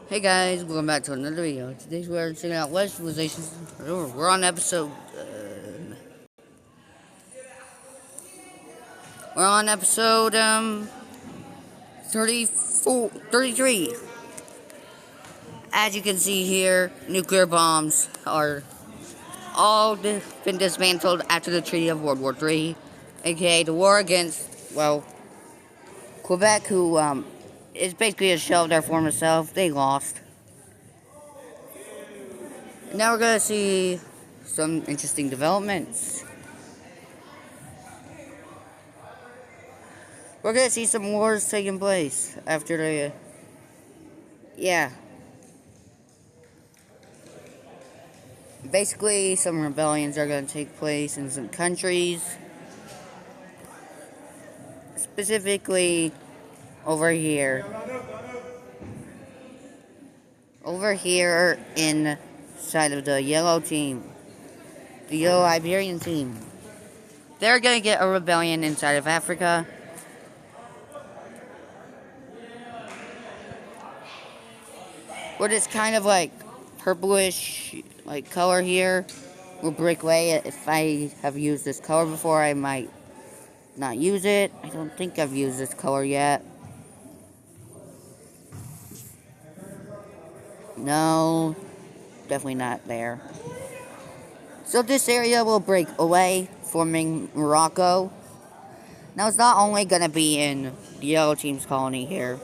Hey guys, welcome back to another video. Today we're checking out West Civilizations. We're on episode. We're on episode 33. As you can see here, nuclear bombs are all been dismantled after the Treaty of World War III, aka the war against Quebec, who is basically a shell of their former self. They lost. Now we're gonna see some interesting developments. We're gonna see some wars taking place after the, yeah. Basically, some rebellions are gonna take place in some countries. Specifically, over here. Over here inside of the yellow team. The yellow Liberian team. They're gonna get a rebellion inside of Africa. What is kind of like purplish like color here will Breakaway. If I have used this color before, I might not use it. I don't think I've used this color yet. No, definitely not there. So this area will break away, forming Morocco. Now it's not only gonna be in the yellow team's colony here.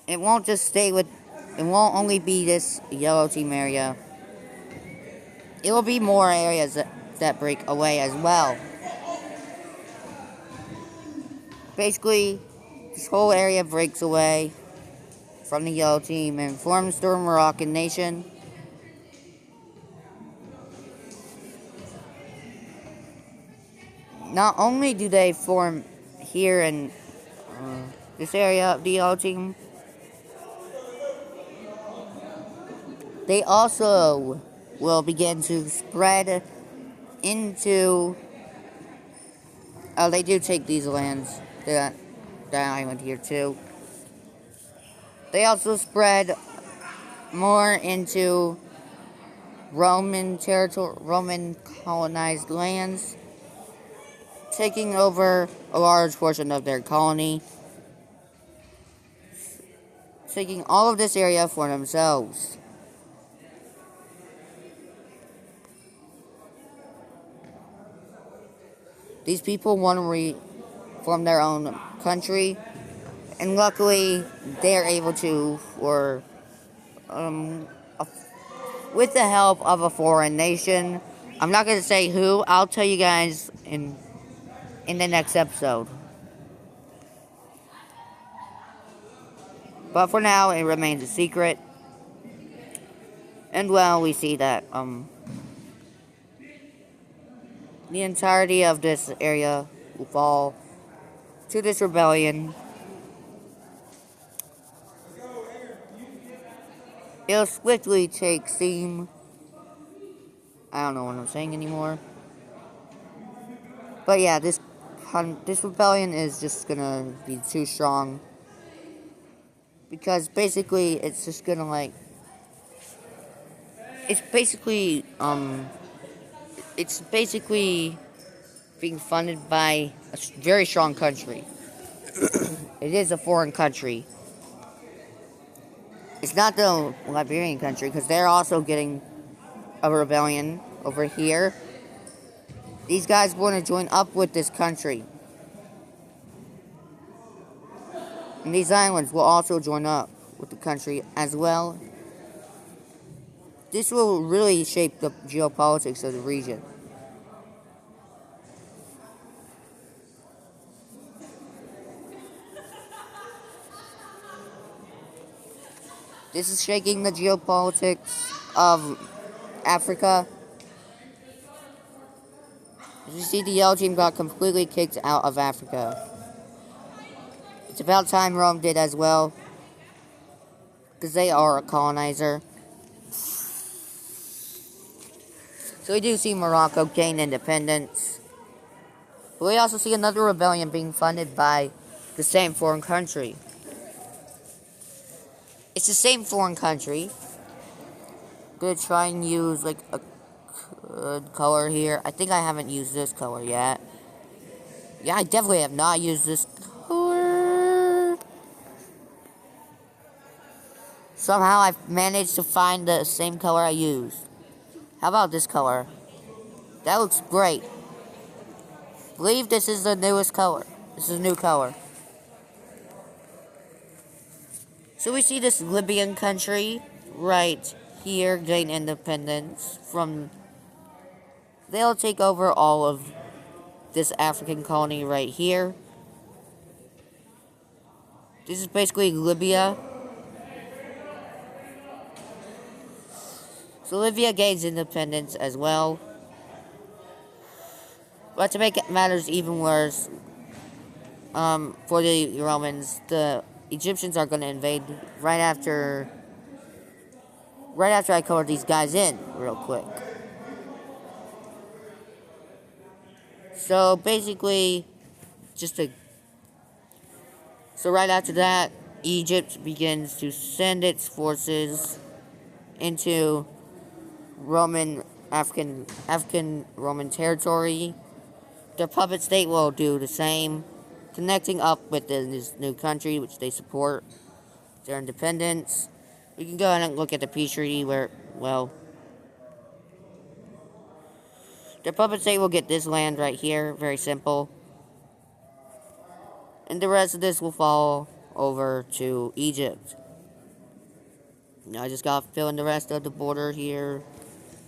It won't just stay with, it won't only be this yellow team area. It will be more areas that break away as well. Basically, this whole area breaks away from the yellow team and forms the Moroccan nation. Not only do they form here in this area of the yellow team, they also will begin to spread into. Oh, they do take these lands. That island here too. They also spread more into Roman territory, Roman colonized lands, taking over a large portion of their colony, taking all of this area for themselves. These people want to reform their own country, and luckily they're able to, with the help of a foreign nation. I'm not going to say who. I'll tell you guys in the next episode. But for now, it remains a secret. And well, we see that the entirety of this area will fall to this rebellion. It'll swiftly take steam. I don't know what I'm saying anymore. But yeah, this rebellion is just gonna be too strong. Because basically, it's just gonna like... It's basically being funded by a very strong country. It is a foreign country. It's not the Liberian country, because they're also getting a rebellion over here. These guys want to join up with this country. And these islands will also join up with the country as well. This will really shape the geopolitics of the region. This is shaking the geopolitics of Africa. As you see, the yellow team got completely kicked out of Africa. It's about time Rome did as well, because they are a colonizer. So we do see Morocco gain independence. But we also see another rebellion being funded by the same foreign country. It's the same foreign country. I'm gonna try and use like a good color here. I think I haven't used this color yet. Yeah, I definitely have not used this color. Somehow I've managed to find the same color I used. How about this color? That looks great. I believe this is the newest color. This is a new color. So we see this Liberian country right here gain independence from... They'll take over all of this African colony right here. This is basically Libya. So Libya gains independence as well. But to make matters even worse, for the Romans, the Egyptians are going to invade right after I color these guys in real quick. So basically, so right after that, Egypt begins to send its forces into African Roman territory. Their puppet state will do the same, connecting up with this new country which they support, their independence. We can go ahead and look at the peace treaty where, well, their puppet state will get this land right here, very simple. And the rest of this will fall over to Egypt. Now I just gotta fill in the rest of the border here.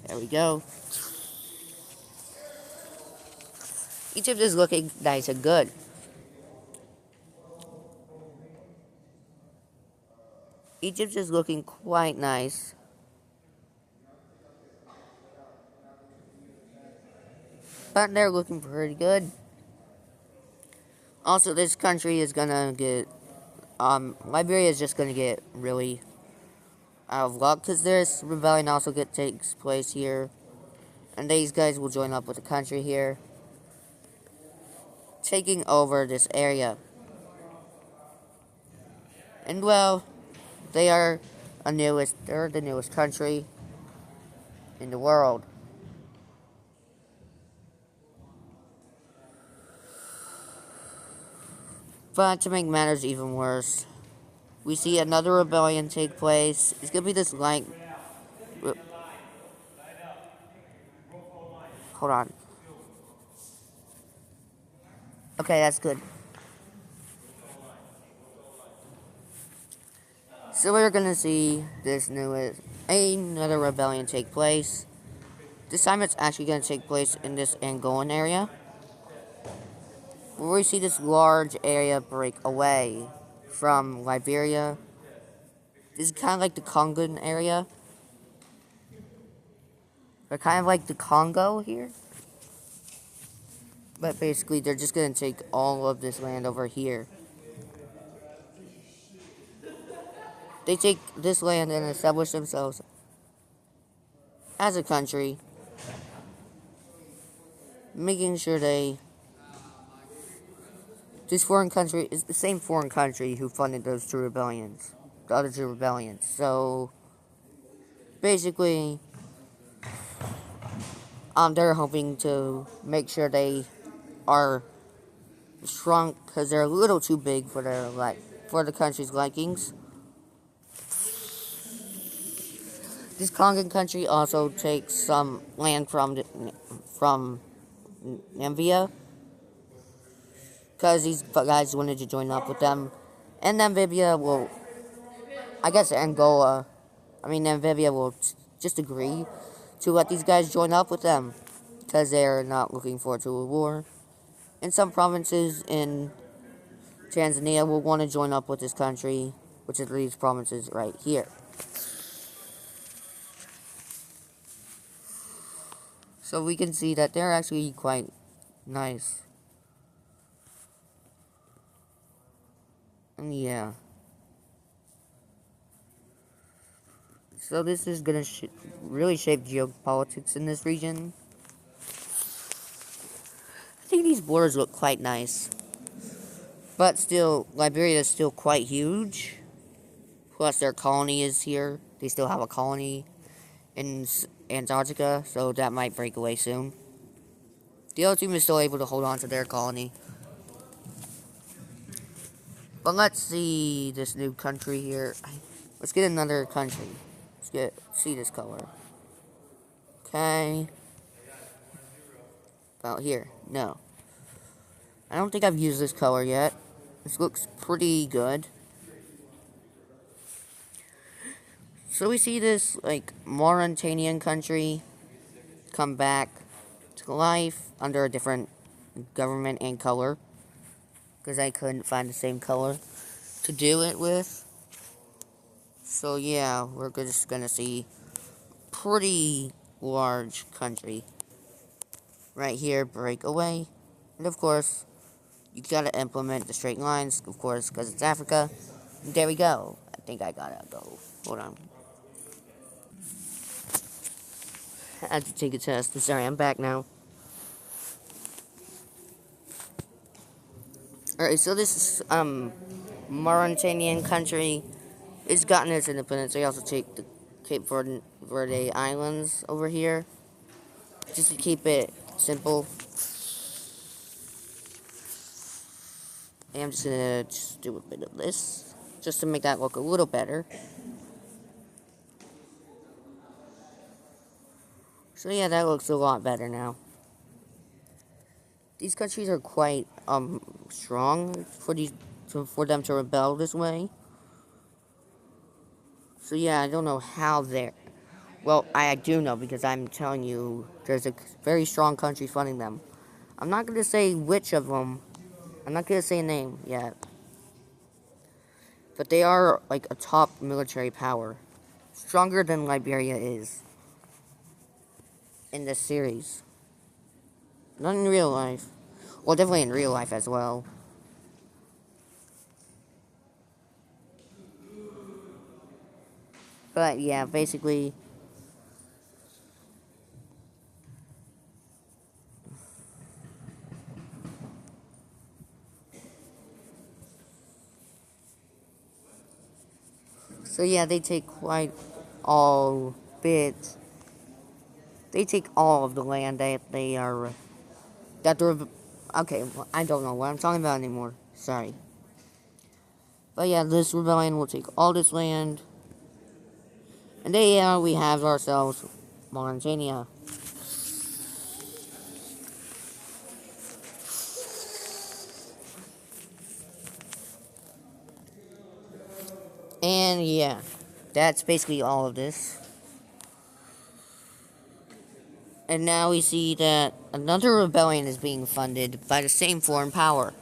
There we go. Egypt is looking nice and good. Egypt is looking quite nice. But they're looking pretty good. Also, this country is gonna get... Liberia is just gonna get really out of luck, because this rebellion also takes place here. And these guys will join up with the country here, taking over this area. And well, they're the newest country in the world. But to make matters even worse, we see another rebellion take place. It's gonna be this hold on. Okay, that's good. So we're gonna see another rebellion take place. This time it's actually gonna take place in this Angolan area, where we see this large area break away from Liberia. This is kind of like the Congan area. They're kind of like the Congo here. But basically, they're just going to take all of this land over here. They take this land and establish themselves as a country, making sure this foreign country is the same foreign country who funded those two rebellions, the other two rebellions. So basically, they're hoping to make sure they are shrunk, because they're a little too big for the country's likings. This Congan country also takes some land from Namibia, because these guys wanted to join up with them. And Namibia will, Namibia will just agree to let these guys join up with them, because they're not looking forward to a war. And some provinces in Tanzania will want to join up with this country, which is these provinces right here. So we can see that they're actually quite nice. And yeah. So this is going to really shape geopolitics in this region. I think these borders look quite nice. But still, Liberia is still quite huge. Plus, their colony is here. They still have a colony in Antarctica, so that might break away soon. The other team is still able to hold on to their colony. But let's see this new country here. Let's get another country. See this color. Okay. About here. No. I don't think I've used this color yet. This looks pretty good. So we see this, like, Mauritanian country come back to life under a different government and color. Because I couldn't find the same color to do it with. So yeah, we're just gonna see pretty large country. Right here, Breakaway. And of course, you gotta implement the straight lines, of course, because it's Africa. And there we go. I think I gotta go. Hold on. I had to take a test. I'm sorry, I'm back now. Alright, so this Mauritanian country is gotten its independence. They also take the Cape Verde Islands over here. Just to keep it simple. And I'm just gonna do a bit of this. Just to make that look a little better. So yeah, that looks a lot better now. These countries are quite strong for them to rebel this way. So yeah, I don't know how they're... Well, I do know because I'm telling you there's a very strong country funding them. I'm not going to say which of them. I'm not going to say a name yet. But they are like a top military power. Stronger than Liberia is. In this series. Not in real life. Well, definitely in real life as well. But yeah, basically... So yeah, they take quite all bits. They take all of the land that they are... Okay, well, I don't know what I'm talking about anymore. Sorry. But yeah, this rebellion will take all this land. And there we have ourselves Mauritania. And yeah, that's basically all of this. And now we see that another rebellion is being funded by the same foreign power.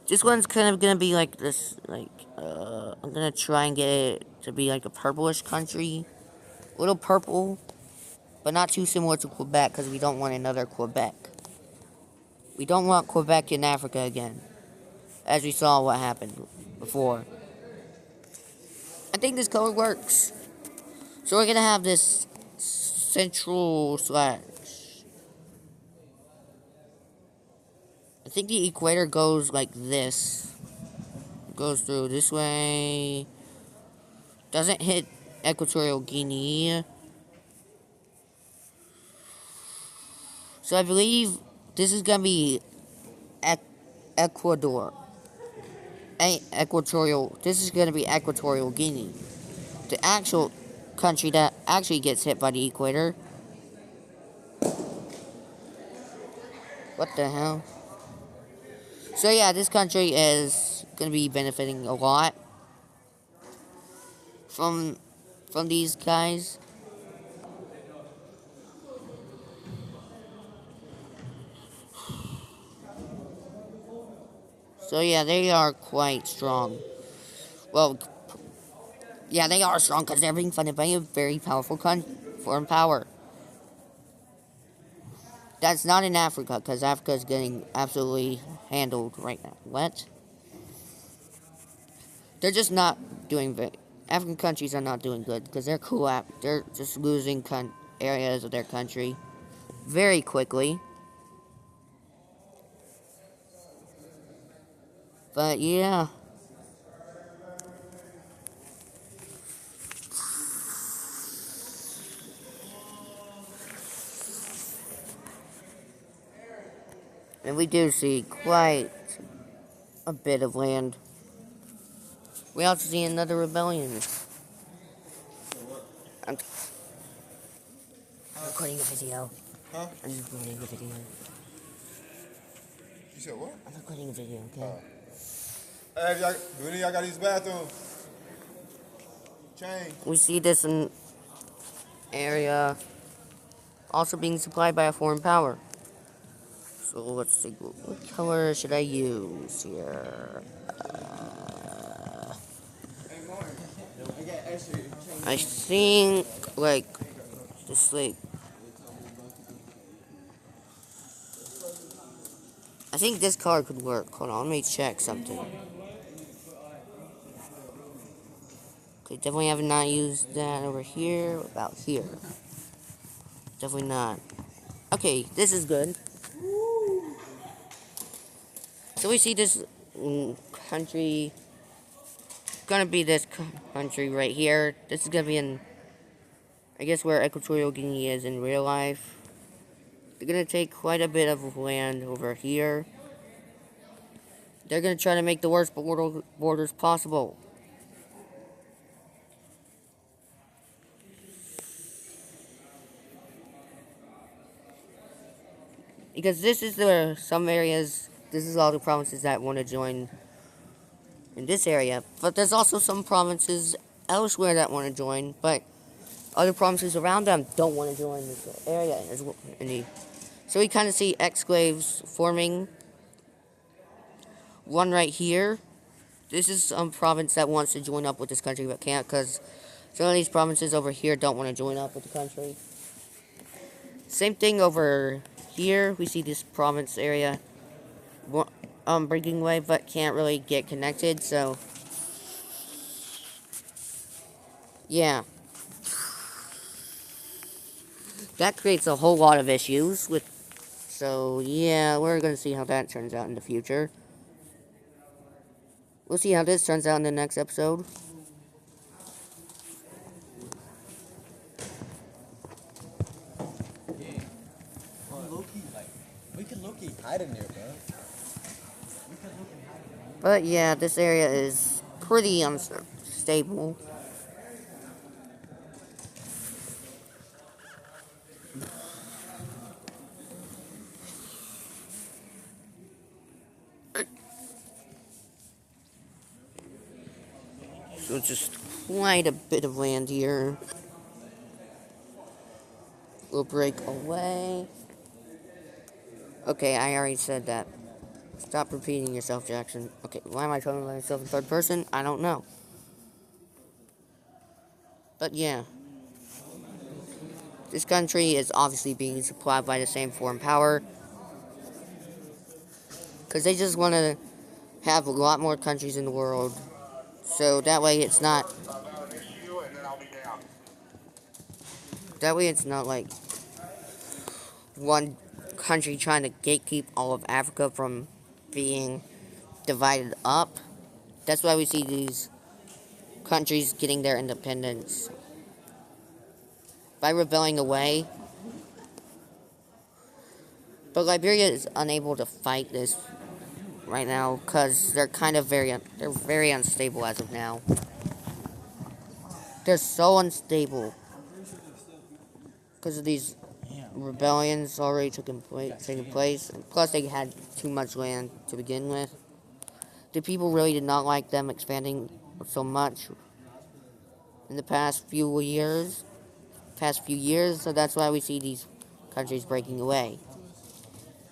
This one's kind of gonna be like this, like, I'm gonna try and get it to be like a purplish country. A little purple, but not too similar to Quebec, because we don't want another Quebec. We don't want Quebec in Africa again, as we saw what happened before. I think this color works. So we're gonna have this central slash. I think the equator goes like this. It goes through this way. Doesn't hit Equatorial Guinea. So I believe this is gonna be Ecuador. This is gonna be Equatorial Guinea. The actual country that actually gets hit by the equator. What the hell? So yeah, this country is gonna be benefiting a lot from these guys. So yeah, they are quite strong. Well, yeah, they are strong because they're being funded by a very powerful foreign power. That's not in Africa, because Africa is getting absolutely handled right now. What? They're just not doing very... African countries are not doing good, because they're just losing areas of their country very quickly. But yeah. And we do see quite a bit of land. We also see another rebellion. I'm recording a video. Huh? I'm just recording a video. You said what? I'm recording a video, okay? Hey, y'all, do any of y'all got these bathrooms? Change. We see this in area also being supplied by a foreign power. So let's see, what color should I use here? I think like just like I think this color could work. Hold on, let me check something. Okay, definitely have not used that over here. About here. Definitely not. Okay, this is good. So we see this country. Gonna be this country right here. This is gonna be in, I guess, where Equatorial Guinea is in real life. They're gonna take quite a bit of land over here. They're gonna try to make the worst borders possible. Because this is some areas, this is all the provinces that want to join in this area. But there's also some provinces elsewhere that want to join, but other provinces around them don't want to join this area as well. So we kind of see exclaves forming. One right here. This is some province that wants to join up with this country but can't because some of these provinces over here don't want to join up with the country. Same thing over here. We see this province area Breakaway but can't really get connected, so yeah. That creates a whole lot of issues with, so yeah, we're gonna see how that turns out in the future. We'll see how this turns out in the next episode. We can low-key hide in there, bro. But yeah, this area is pretty unstable. So just quite a bit of land here. We'll break away. Okay, I already said that. Stop repeating yourself, Jackson. Okay, why am I talking about myself in third person? I don't know. But yeah. This country is obviously being supplied by the same foreign power. Because they just want to have a lot more countries in the world. So that way it's not... That way it's not like one country trying to gatekeep all of Africa from being divided up. That's why we see these countries getting their independence by rebelling away. But Liberia is unable to fight this right now because they're kind of very unstable as of now. They're so unstable because of these rebellions already taking place, and plus they had too much land to begin with. The people really did not like them expanding so much in the past few years, so that's why we see these countries breaking away.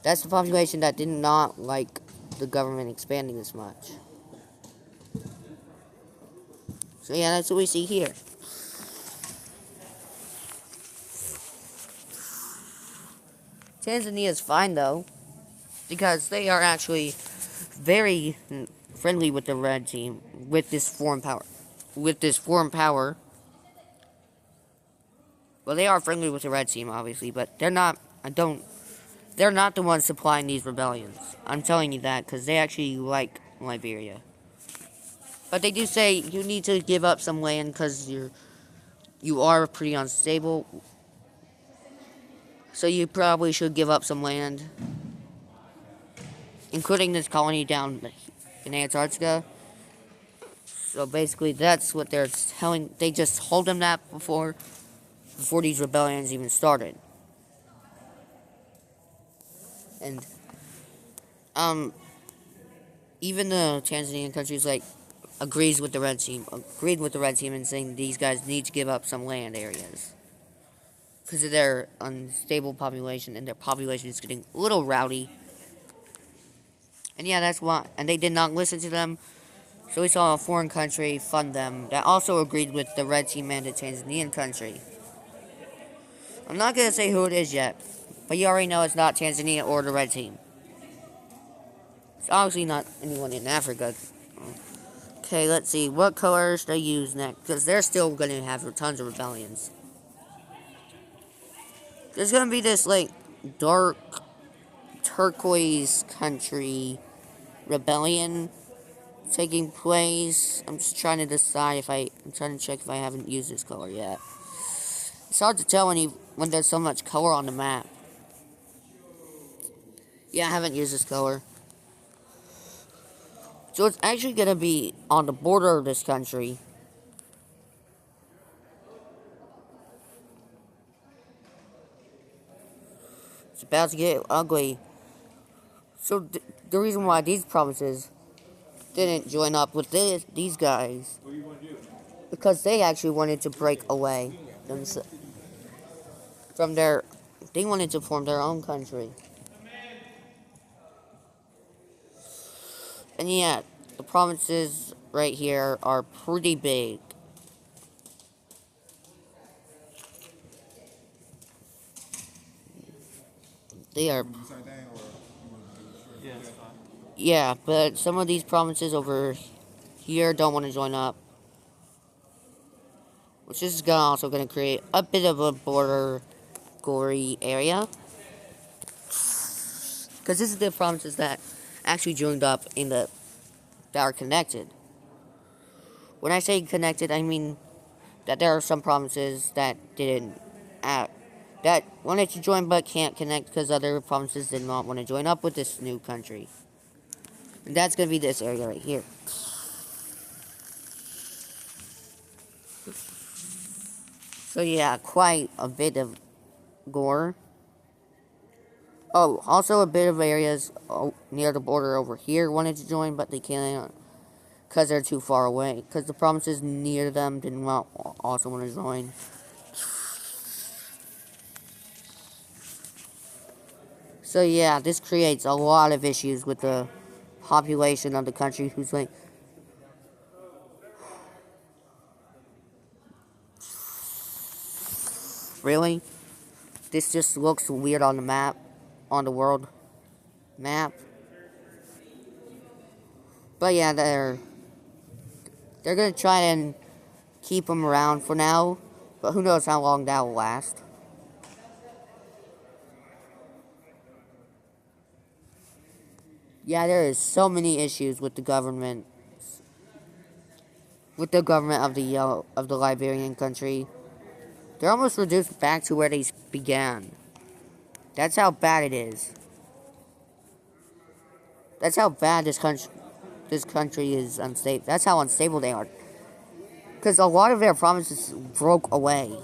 That's the population that did not like the government expanding this much. So yeah, that's what we see here. Tanzania is fine though, because they are actually very friendly with the red team, with this foreign power. Well, they are friendly with the red team, obviously, but they're not. They're not the ones supplying these rebellions. I'm telling you that because they actually like Liberia. But they do say you need to give up some land because you are pretty unstable. So you probably should give up some land. including this colony down in Antarctica. So basically, that's what they're telling. They just told them that before these rebellions even started. And even the Tanzanian countries agreed with the red team and saying these guys need to give up some land areas because of their unstable population, and their population is getting a little rowdy. And yeah, that's why. And they did not listen to them. So we saw a foreign country fund them that also agreed with the red team and the Tanzanian country. I'm not going to say who it is yet, but you already know it's not Tanzania or the red team. It's obviously not anyone in Africa. Okay, let's see what colors they use next, because they're still going to have tons of rebellions. There's going to be this, dark turquoise country rebellion taking place. I'm just trying to decide I'm trying to check if I haven't used this color yet. It's hard to tell when there's so much color on the map. Yeah, I haven't used this color. So it's actually going to be on the border of this country. It's about to get ugly. So the reason why these provinces didn't join up with these guys, because they actually wanted to break away from they wanted to form their own country. And yeah, the provinces right here are pretty big. They are. Yeah, but some of these provinces over here don't want to join up, which is also going to create a bit of a border gory area. Because this is the provinces that actually joined up that are connected. When I say connected, I mean that there are some provinces that that wanted to join but can't connect because other provinces did not want to join up with this new country. And that's going to be this area right here. So yeah, quite a bit of gore. Oh, also a bit of areas near the border over here wanted to join, but they can't because they're too far away. Because the provinces near them did not also want to join. So yeah, this creates a lot of issues with the population of the country who's really? This just looks weird on the map, on the world map. But yeah, they're gonna try and keep them around for now, but who knows how long that will last. Yeah, there is so many issues with the government, of the Liberian country. They're almost reduced back to where they began. That's how bad it is. That's how bad this country is unstable. That's how unstable they are. Because a lot of their provinces broke away.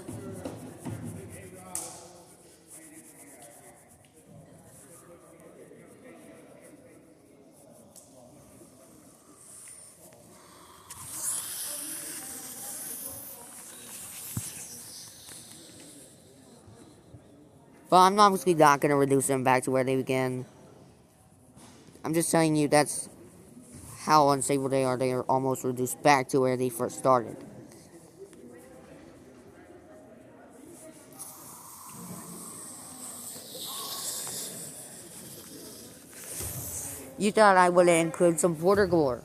But I'm obviously not going to reduce them back to where they began. I'm just telling you that's how unstable they are. They are almost reduced back to where they first started. You thought I would include some border gore.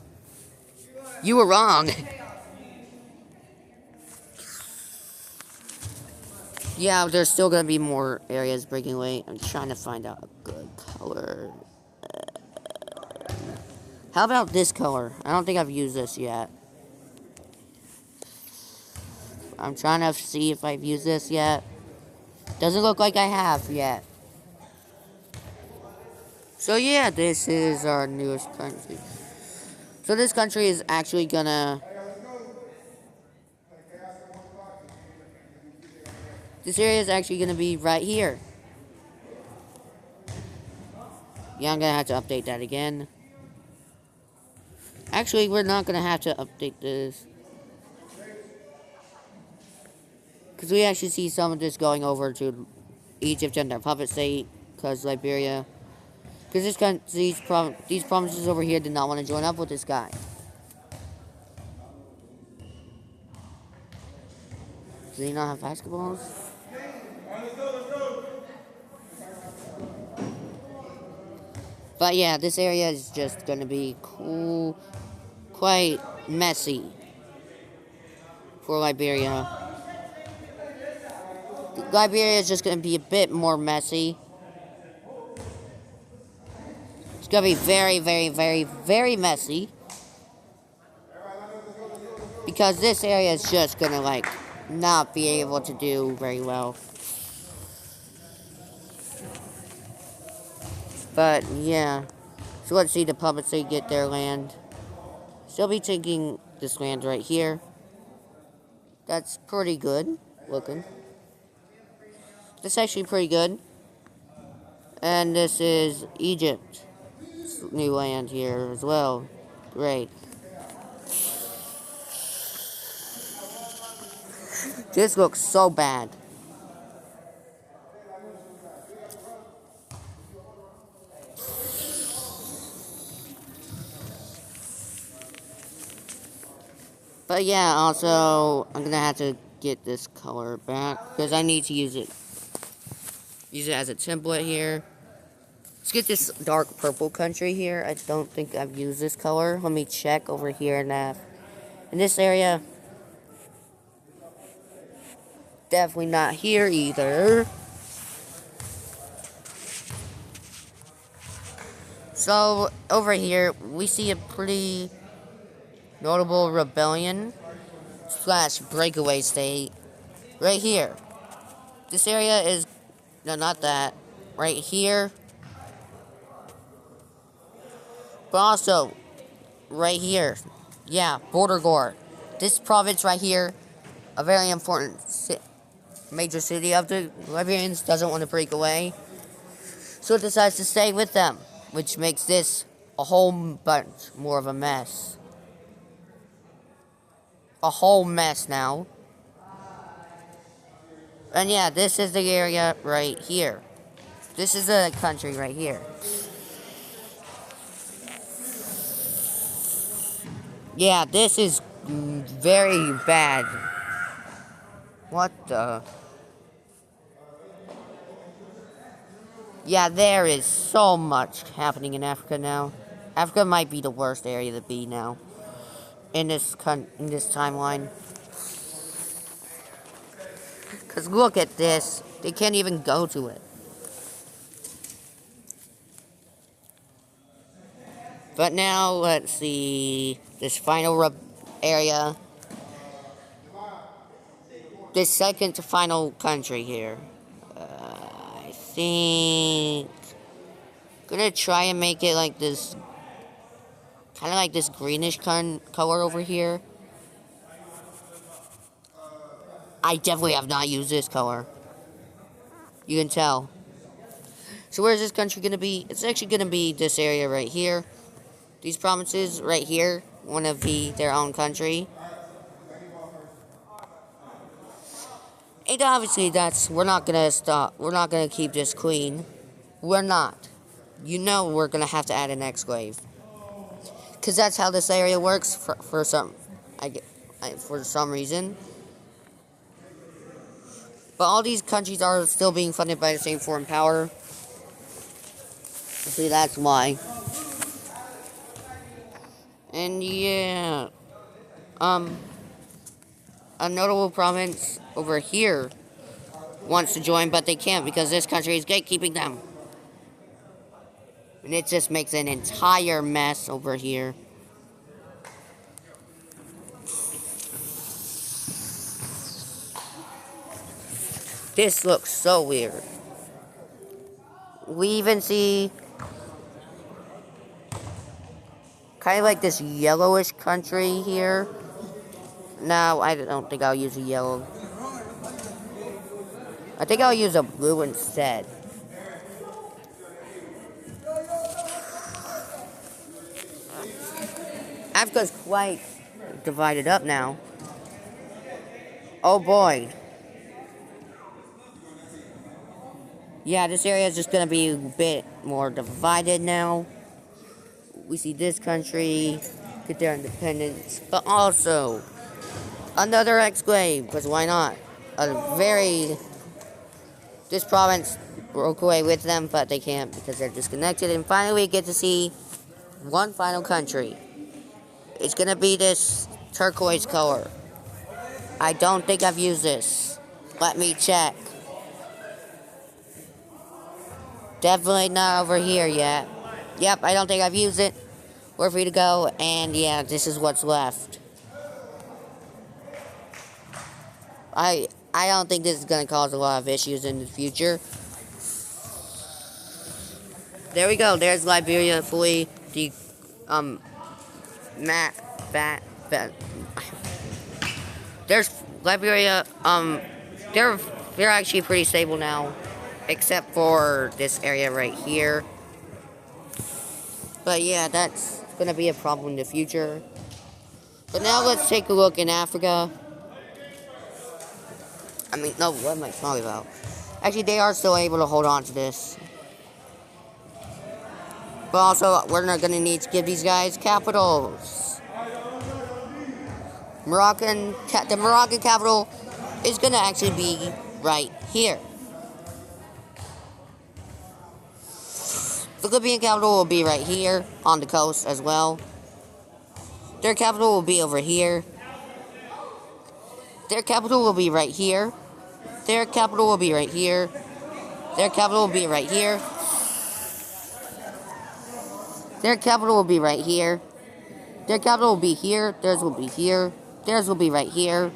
You were wrong. Yeah, there's still going to be more areas breaking away. I'm trying to find out a good color. How about this color? I don't think I've used this yet. I'm trying to see if I've used this yet. Doesn't look like I have yet. So yeah, this is our newest country. So this country is actually gonna... This area is actually gonna be right here. Yeah, I'm gonna have to update that again. Actually, we're not gonna have to update this. Because we actually see some of this going over to Egypt and their puppet state. Because Liberia... Because these provinces over here did not want to join up with this guy. Do they not have basketballs? But yeah, this area is just gonna be cool, quite messy for Liberia. Liberia is just gonna be a bit more messy. It's gonna be very, very, very, very messy. Because this area is just gonna, like, not be able to do very well. But, yeah. So let's see the puppets they get their land. She'll be taking this land right here. That's pretty good looking. That's actually pretty good. And this is Egypt. New land here as well. Great. This looks so bad. But yeah, also, I'm gonna have to get this color back because I need to use it. Use it as a template here. Let's get this dark purple country here. I don't think I've used this color. Let me check over here in this area. Definitely not here either. So, over here, we see a pretty notable rebellion / breakaway state right here. This area is, no, not that, right here. But also, right here, yeah, Border Gore. This province right here, a very important major city of the Liberians, doesn't want to break away. So it decides to stay with them, which makes this a whole bunch more of a mess. A whole mess now. And yeah, this is the area right here. This is the country right here. Yeah, this is very bad. What the? Yeah, there is so much happening in Africa now. Africa might be the worst area to be now. In this timeline. Because look at this. They can't even go to it. But now, let's see. This final area. This second to final country here. I think... gonna try and make it like this... kind of like this greenish color over here. I definitely have not used this color. You can tell. So where is this country going to be? It's actually going to be this area right here. These provinces right here want to be their own country. And obviously we're not going to stop. We're not going to keep this queen. We're not. You know we're going to have to add an exclave. Because that's how this area works for some reason. But all these countries are still being funded by the same foreign power. See, that's why. And yeah. A notable province over here wants to join, but they can't because this country is gatekeeping them. And it just makes an entire mess over here. This looks so weird. We even see kind of like this yellowish country here. No, I don't think I'll use a yellow. I think I'll use a blue instead. Africa's quite divided up now. Oh boy. Yeah, this area is just gonna be a bit more divided now. We see this country get their independence, but also another exclave, because why not? This province broke away with them, but they can't because they're disconnected. And finally, we get to see one final country. It's gonna be this turquoise color. I don't think I've used this. Let me check. Definitely not over here yet. Yep, I don't think I've used it. We're free to go, and yeah, this is what's left. I don't think this is going to cause a lot of issues in the future. There we go. There's Liberia fully there's Liberia. They're actually pretty stable now, except for this area right here. But yeah, that's gonna be a problem in the future. But now let's take a look in Africa. I mean, no, what am I talking about? Actually, they are still able to hold on to this. But also, we're not gonna need to give these guys capitals. The Moroccan capital is gonna actually be right here. The Liberian capital will be right here on the coast as well. Their capital will be over here. Their capital will be right here. Their capital will be right here. Their capital will be right here. Their capital will be right here. Their capital will be here. Theirs will be here. Theirs will be right here.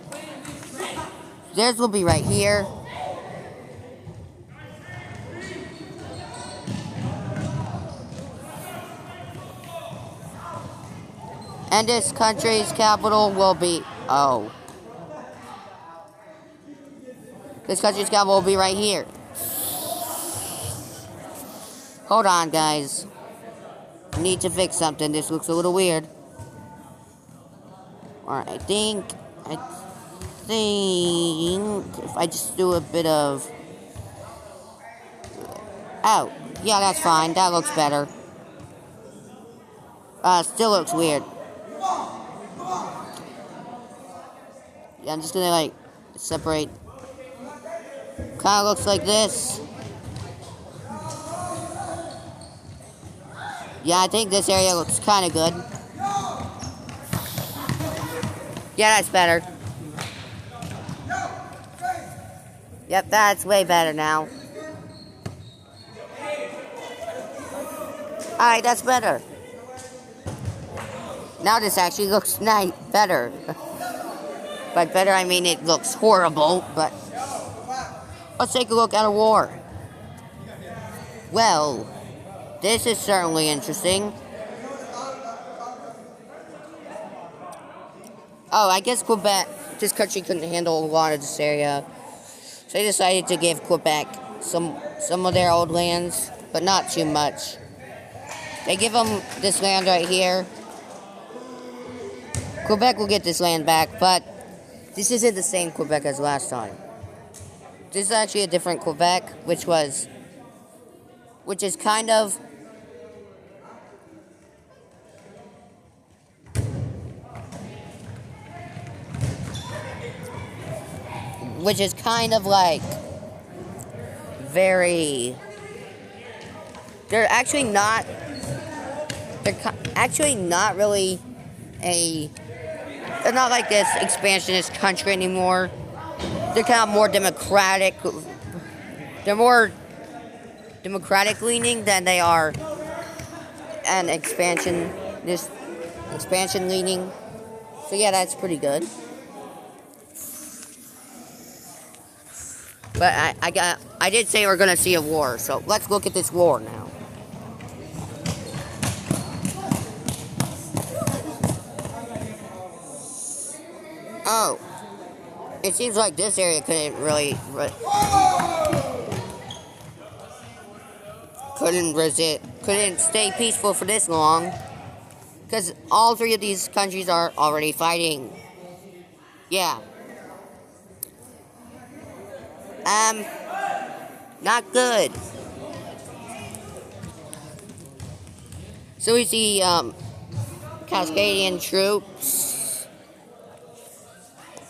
Theirs will be right here. And this country's capital will be... Oh. This country's capital will be right here. Hold on, guys. Need to fix something. This looks a little weird. Alright, I think if I just do a bit of... Oh, yeah, that's fine. That looks better. Still looks weird. Yeah, I'm just gonna, like, separate. Kinda looks like this. Yeah, I think this area looks kinda good. Yeah, that's better. Yep, that's way better now. Alright, that's better. Now this actually looks better. By better, I mean it looks horrible, but... Let's take a look at a war. Well, this is certainly interesting. Oh, I guess Quebec, this country couldn't handle a lot of this area. So they decided to give Quebec some of their old lands, but not too much. They give them this land right here. Quebec will get this land back, but this isn't the same Quebec as last time. This is actually a different Quebec, which is kind of... Which is kind of like... Very... They're actually not really a... They're not like this expansionist country anymore. They're kind of more democratic. They're more democratic leaning than they are an expansion leaning. So yeah, that's pretty good. But I did say we're gonna see a war, so let's look at this war now. Oh, it seems like this area couldn't stay peaceful for this long, because all three of these countries are already fighting. Yeah. Not good. So we see, Cascadian troops.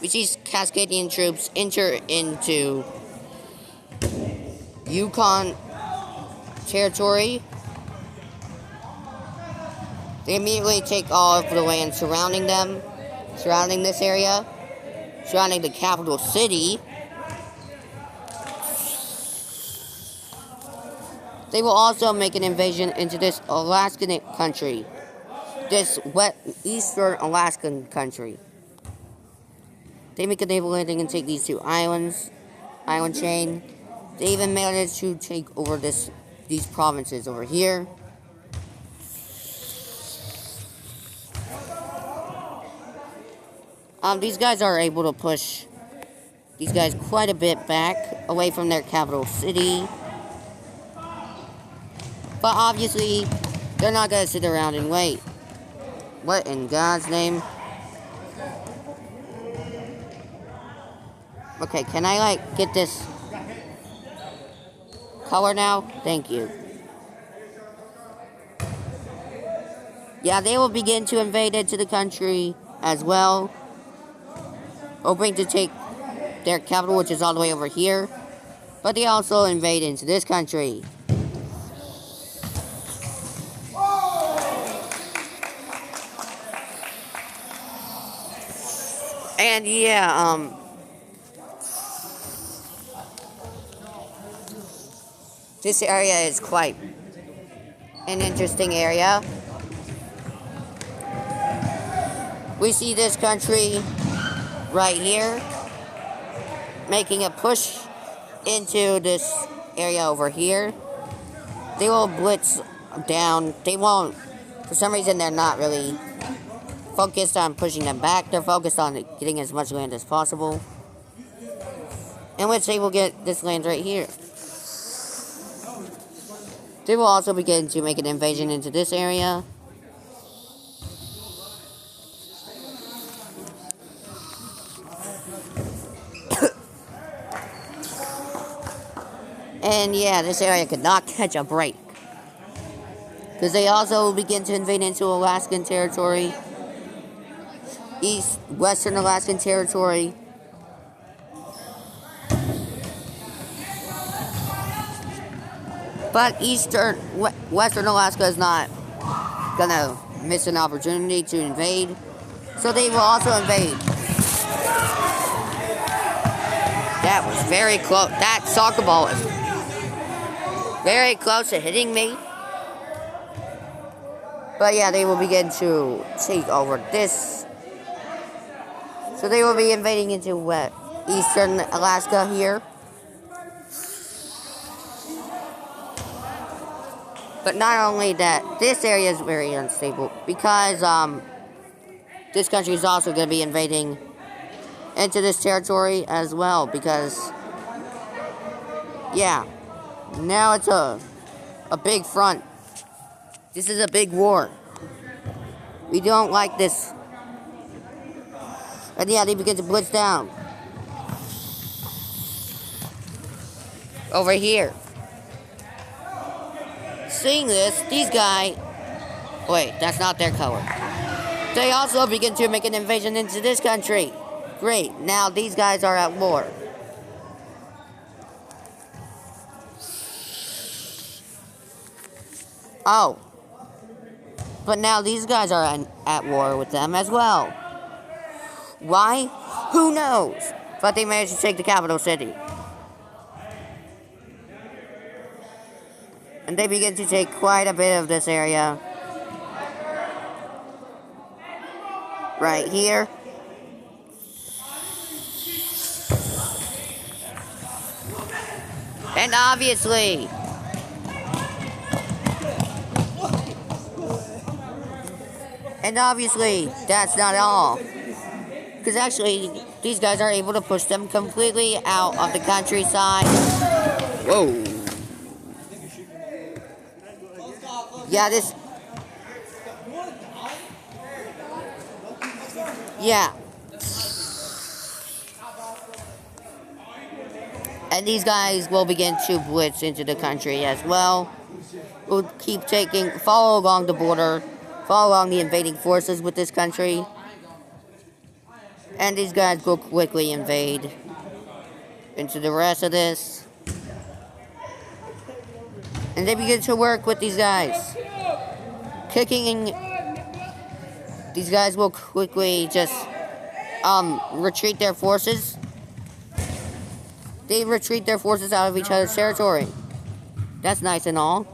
We see Cascadian troops enter into Yukon territory. They immediately take all of the land surrounding them, surrounding this area, surrounding the capital city. They will also make an invasion into this Alaskan country, this eastern Alaskan country. They make a naval landing and take these two island chain. They even managed to take over these provinces over here. These guys are able to push these guys quite a bit back, away from their capital city. But obviously, they're not gonna sit around and wait. What in God's name? Okay, can I, like, get this color now? Thank you. Yeah, they will begin to invade into the country as well, hoping to take their capital, which is all the way over here. But they also invade into this country. And yeah, this area is quite an interesting area. We see this country right here making a push into this area over here. They will blitz down. They won't, for some reason, they're not really focused on pushing them back. They're focused on getting as much land as possible, in which they will get this land right here. They will also begin to make an invasion into this area. And yeah, this area could not catch a break, because they also begin to invade into Alaskan territory, western Alaskan territory. But western Alaska is not gonna miss an opportunity to invade, so they will also invade. That was very close. That soccer ball is very close to hitting me. But yeah, they will begin to take over this. So they will be invading into eastern Alaska here. But not only that, this area is very unstable, because this country is also going to be invading into this territory as well, because yeah, now it's a big front. This is a big war. We don't like this. And yeah, they begin to blitz down over here. Seeing this, these guys, wait, that's not their color. They also begin to make an invasion into this country. Great, now these guys are at war. Oh, but now these guys are at war with them as well. Why? Who knows? But they managed to take the capital city. And they begin to take quite a bit of this area. Right here. And obviously, that's not all. Because actually, these guys are able to push them completely out of the countryside. Whoa. Yeah, this... Yeah. And these guys will begin to blitz into the country as well. We'll keep follow along the border, follow along the invading forces with this country. And these guys will quickly invade into the rest of this. And they begin to work with these guys. Kicking. These guys will quickly just retreat their forces. They retreat their forces out of each other's territory. That's nice and all.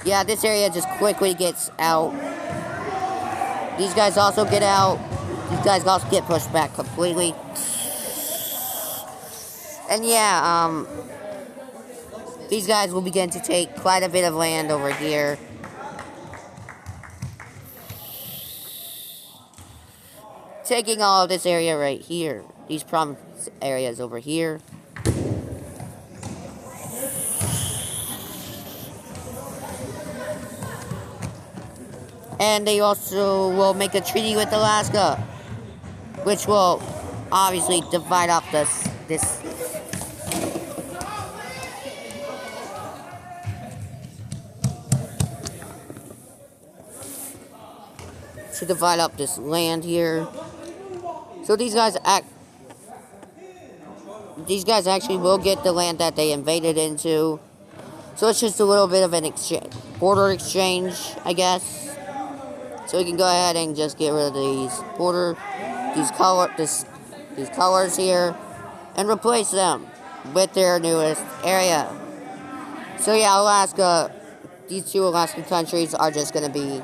Yeah, this area just quickly gets out. These guys also get out. These guys also get pushed back completely. And yeah, these guys will begin to take quite a bit of land over here. Taking all of this area right here. These province areas over here. And they also will make a treaty with Alaska, which will obviously divide up this to divide up this land here. So these guys actually will get the land that they invaded into. So it's just a little bit of an border exchange, I guess. So we can go ahead and just get rid of these colors here, and replace them with their newest area. So yeah, Alaska, these two Alaskan countries are just going to be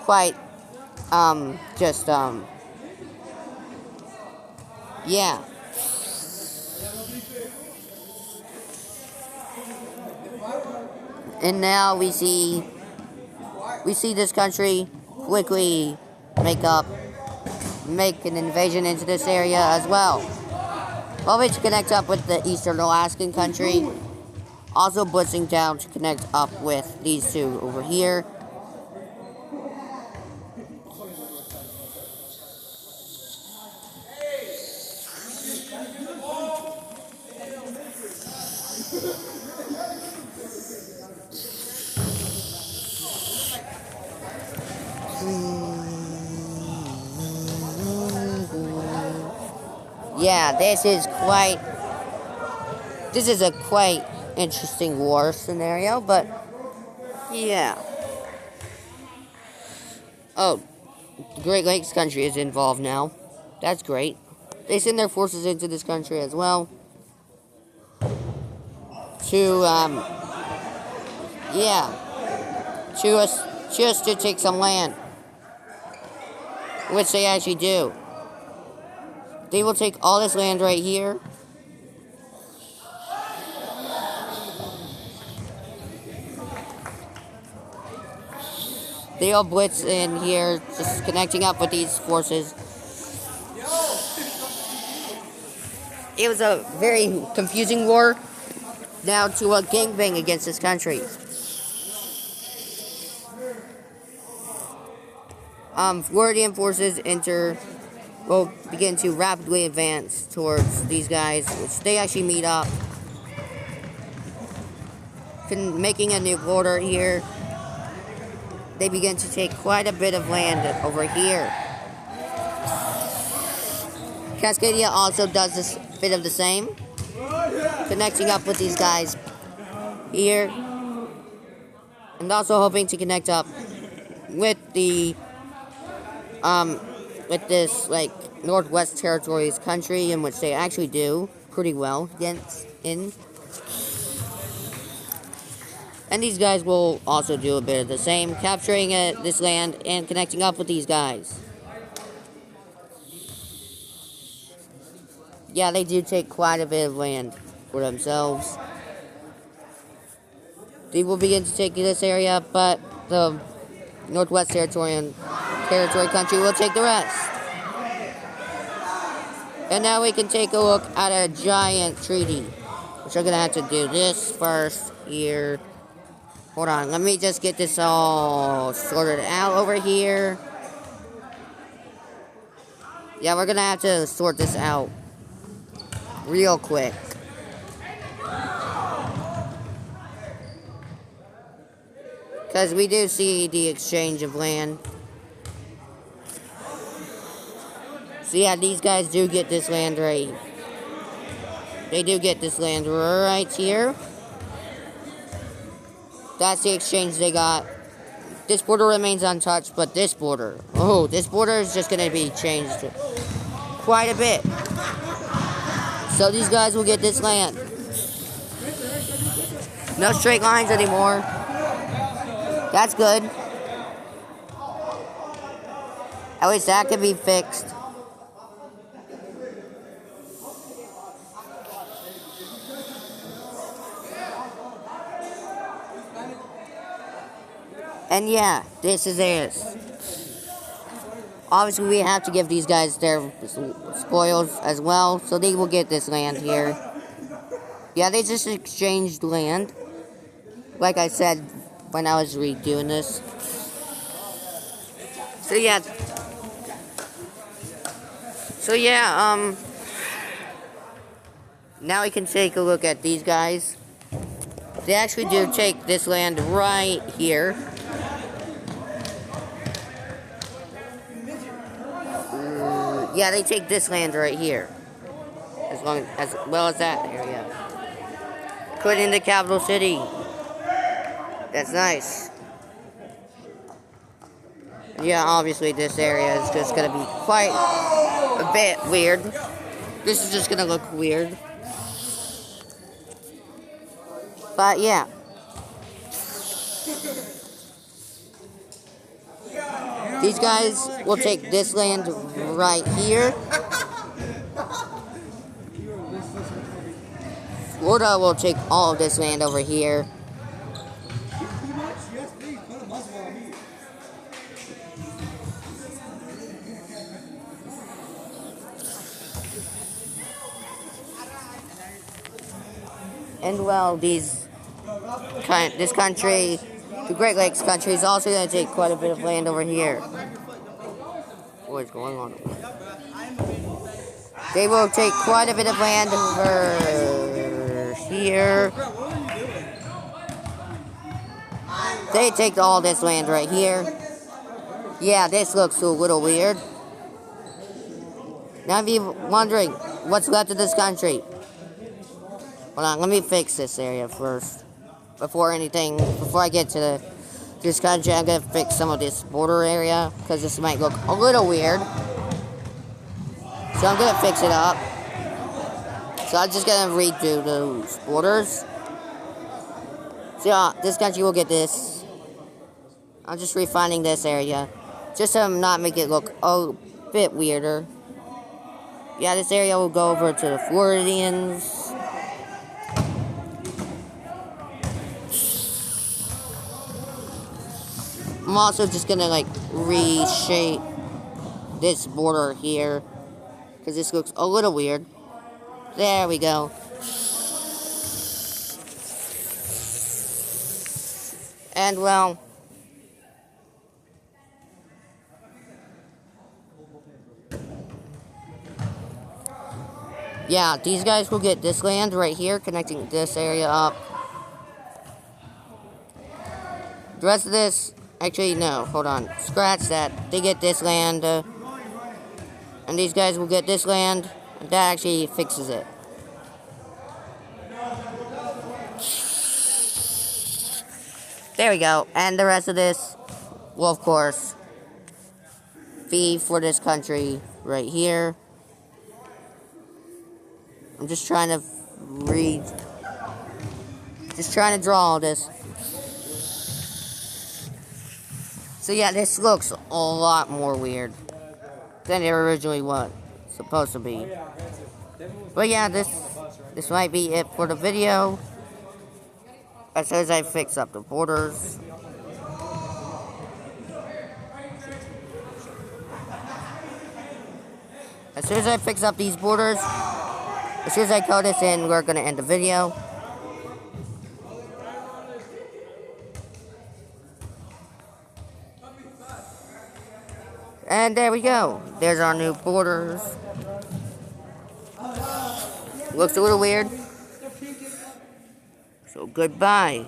quite, yeah. And now we see this country quickly make an invasion into this area as well. Hoping to connect up with the Eastern Alaskan country. Also blitzing down to connect up with these two over here. Yeah, this is a quite interesting war scenario, but yeah. Oh, the Great Lakes country is involved now. That's great. They send their forces into this country as well to take some land, which they actually do. They will take all this land right here. They all blitz in here, just connecting up with these forces. It was a very confusing war, now to a gangbang against this country. Floridian forces will begin to rapidly advance towards these guys, which they actually meet up, making a new border here. They begin to take quite a bit of land over here. Cascadia also does this bit of the same, connecting up with these guys here, and also hoping to connect up with with this Northwest Territories country, in which they actually do pretty well in. And these guys will also do a bit of the same, capturing this land and connecting up with these guys. Yeah, they do take quite a bit of land for themselves. They will begin to take this area, but the Northwest Territory country will take the rest. And now we can take a look at a giant treaty. Which we're gonna have to do this first here. Hold on, let me just get this all sorted out over here. Yeah, we're gonna have to sort this out real quick. Because we do see the exchange of land. So yeah, these guys do get this land right. They do get this land right here. That's the exchange they got. This border remains untouched, but this border, oh, this border is just going to be changed quite a bit. So these guys will get this land. No straight lines anymore. That's good. At least that can be fixed. And yeah, this is theirs. Obviously, we have to give these guys their spoils as well, so they will get this land here. Yeah, they just exchanged land. Like I said when I was redoing this. So yeah. Now we can take a look at these guys. They actually do take this land right here. Yeah, they take this land right here. As well as that area. Including the capital city. That's nice. Yeah, obviously this area is just gonna be quite a bit weird. This is just gonna look weird. But yeah. These guys will take this land right here. Florida will take all of this land over here. And well, this country, the Great Lakes country, is also going to take quite a bit of land over here. What is going on? They will take quite a bit of land over here. They take all this land right here. Yeah, this looks a little weird. Now if you're wondering, what's left of this country? Hold on, let me fix this area first. Before I get to this country, I'm going to fix some of this border area, because this might look a little weird. So I'm going to fix it up. So I'm just going to redo those borders. So yeah, this country will get this. I'm just refining this area, just to not make it look a bit weirder. Yeah, this area will go over to the Floridians. I'm also just gonna like reshape this border here, because this looks a little weird. There we go. And well, yeah, these guys will get this land right here, connecting this area up. The rest of this, actually, no, hold on. Scratch that. They get this land, and these guys will get this land, and that actually fixes it. There we go. And the rest of this will, of course, be for this country right here. I'm just trying to draw all this. So yeah, this looks a lot more weird than it originally was supposed to be. But yeah, this might be it for the video. As soon as I fix up the borders. as soon as I fix up these borders, as soon as I color this in, we're gonna end the video. And there we go. There's our new borders. Looks a little weird. So goodbye.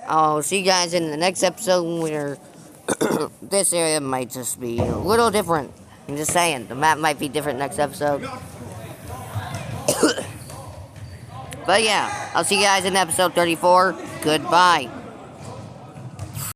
I'll see you guys in the next episode where this area might just be a little different. I'm just saying, the map might be different next episode. But yeah, I'll see you guys in episode 34. Goodbye.